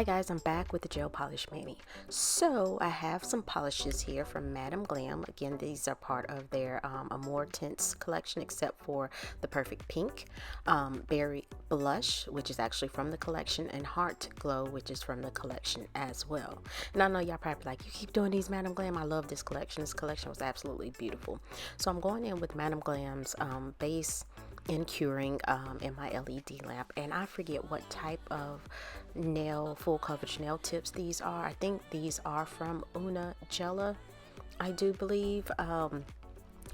Hi guys, I'm back with the gel polish mani. So I have some polishes here from Madam Glam. Again, these are part of their Amour Tints Collection, except for the Perfect Pink, Berry Blush, which is actually from the collection, and Heart Glow, which is from the collection as well. And I know y'all probably like, you keep doing these, Madam Glam. I love this collection. This collection was absolutely beautiful. So I'm going in with Madam Glam's base in curing in my LED lamp, and I forget what type of nail full coverage nail tips these are. I think these are from 𝑻𝒊𝒔𝒉, I do believe.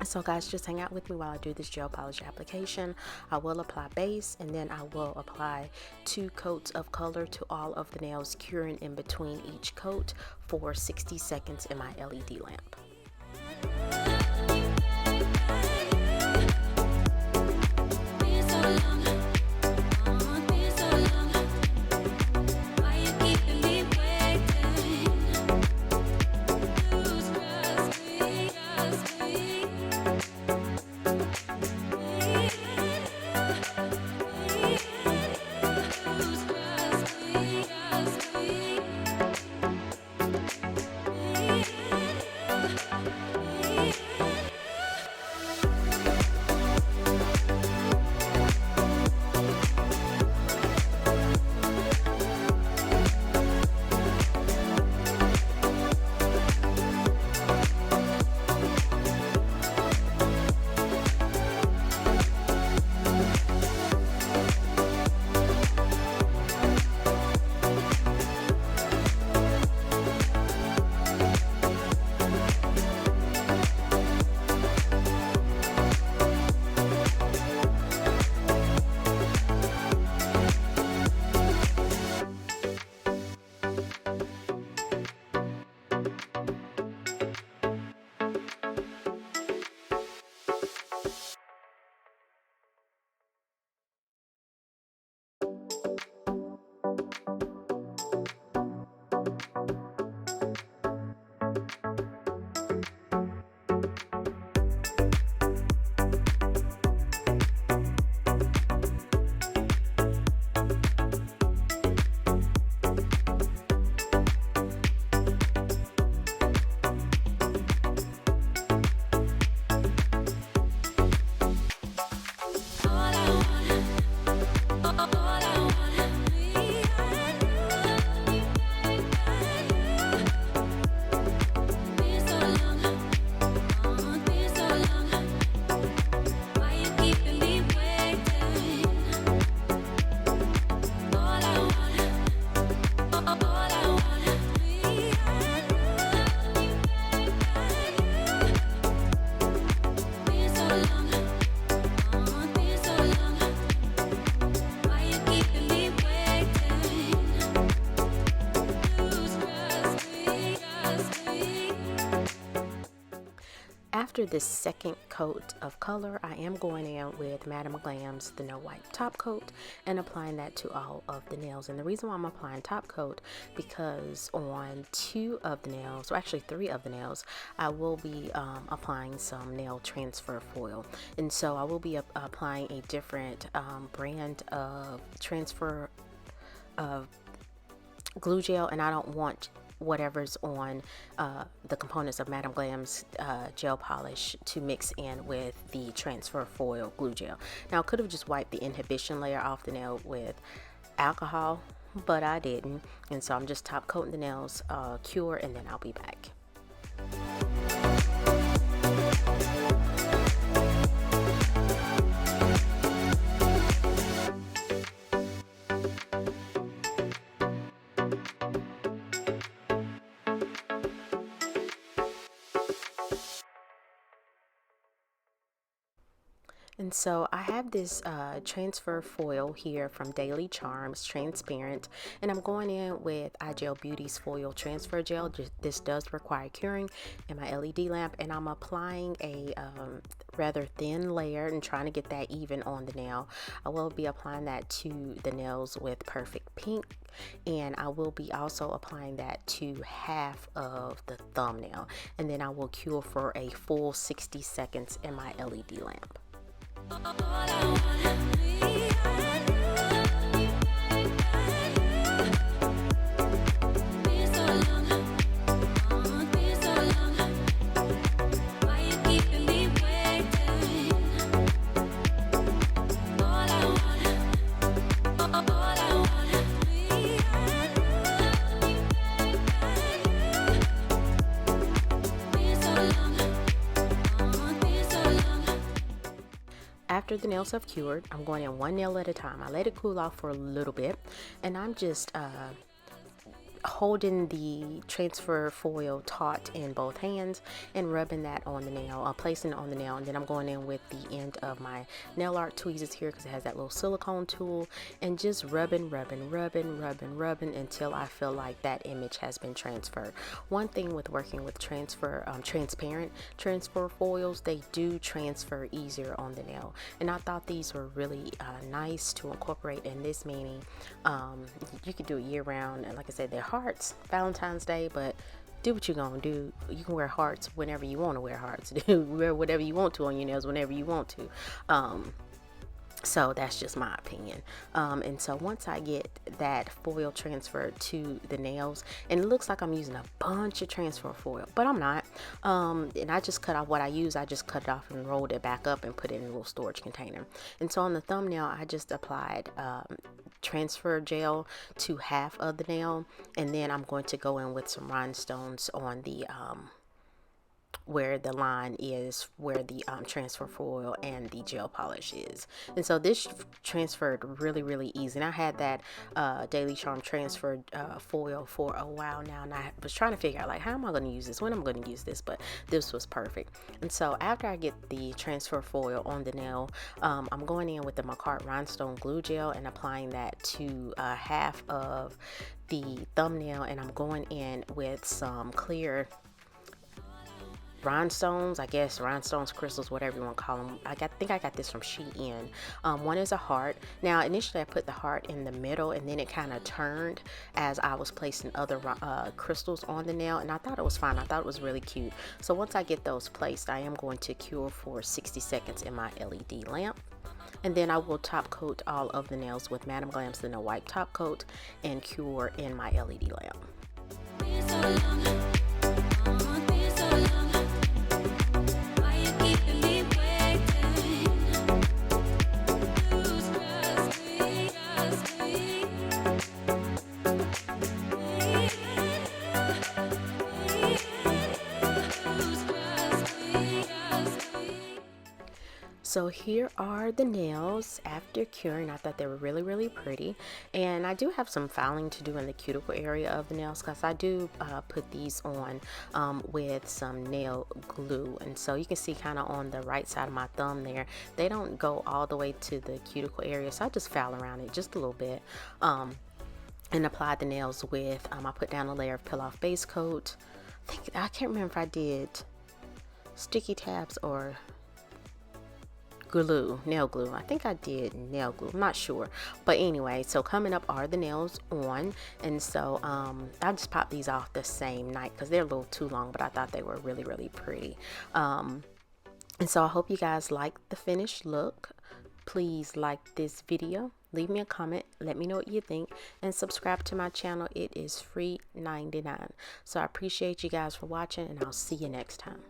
So guys, just hang out with me while I do this gel polish application. I will apply base, and then I will apply 2 coats of color to all of the nails, curing in between each coat for 60 seconds in my LED lamp. After this second coat of color, I am going in with Madam Glam's the No Wipe top coat and applying that to all of the nails. And the reason why I'm applying top coat, because on 2 of the nails, or actually 3 of the nails, I will be applying some nail transfer foil. And so I will be applying a different brand of transfer of glue gel, and I don't want whatever's on the components of Madam Glam's gel polish to mix in with the transfer foil glue gel. Now I could have just wiped the inhibition layer off the nail with alcohol, but I didn't, and so I'm just top coating the nails, cure, and then I'll be back. And so I have this transfer foil here from Daily Charms, transparent, and I'm going in with iGel Beauty's foil transfer gel. This does require curing in my LED lamp, and I'm applying a rather thin layer and trying to get that even on the nail. I will be applying that to the nails with Perfect Pink, and I will be also applying that to half of the thumbnail, and then I will cure for a full 60 seconds in my LED lamp. after the nails have cured, I'm going in one nail at a time. I let it cool off for a little bit, and I'm just holding the transfer foil taut in both hands and rubbing that on the nail, placing it on the nail, and then I'm going in with the end of my nail art tweezers here because it has that little silicone tool, and just rubbing until I feel like that image has been transferred. One thing with working with transparent transfer foils, they do transfer easier on the nail, and I thought these were really nice to incorporate in this, meaning you could do it year round, and like I said, they're hearts, Valentine's Day, but do what you're gonna do. You can wear hearts whenever you want to wear hearts. Wear whatever you want to on your nails whenever you want to. So that's just my opinion. And so once I get that foil transferred to the nails, and it looks like I'm using a bunch of transfer foil, but I'm not. And I just cut off what I use. I just cut it off and rolled it back up and put it in a little storage container. And so on the thumbnail, I just applied transfer gel to half of the nail, and then I'm going to go in with some rhinestones on the where the line is, where the transfer foil and the gel polish is. And so this transferred really easy, and I had that Daily Charm transferred foil for a while now, and I was trying to figure out, like, how am I going to use this, when I'm going to use this, but this was perfect. And so after I get the transfer foil on the nail, I'm going in with the Macart rhinestone glue gel and applying that to half of the thumbnail, and I'm going in with some clear rhinestones, I guess rhinestones, crystals, whatever you want to call them. I think I got this from Shein. One is a heart. Now initially I put the heart in the middle, and then it kind of turned as I was placing other crystals on the nail, and I thought it was fine. I thought it was really cute. So once I get those placed, I am going to cure for 60 seconds in my LED lamp, and then I will top coat all of the nails with Madam Glam's Thinner Wipe Top Coat and cure in my LED lamp. So here are the nails after curing. I thought they were really pretty, and I do have some filing to do in the cuticle area of the nails because I do put these on with some nail glue, and so you can see kind of on the right side of my thumb there, they don't go all the way to the cuticle area, so I just file around it just a little bit and apply the nails with I put down a layer of peel off base coat. I can't remember if I did sticky tabs or glue, nail glue. I think I did nail glue, I'm not sure, but anyway, so coming up are the nails on, and so I just popped these off the same night because they're a little too long, but I thought they were really pretty. And so I hope you guys like the finished look. Please like this video, leave me a comment, let me know what you think, and subscribe to my channel. It is free $99. So I appreciate you guys for watching, and I'll see you next time.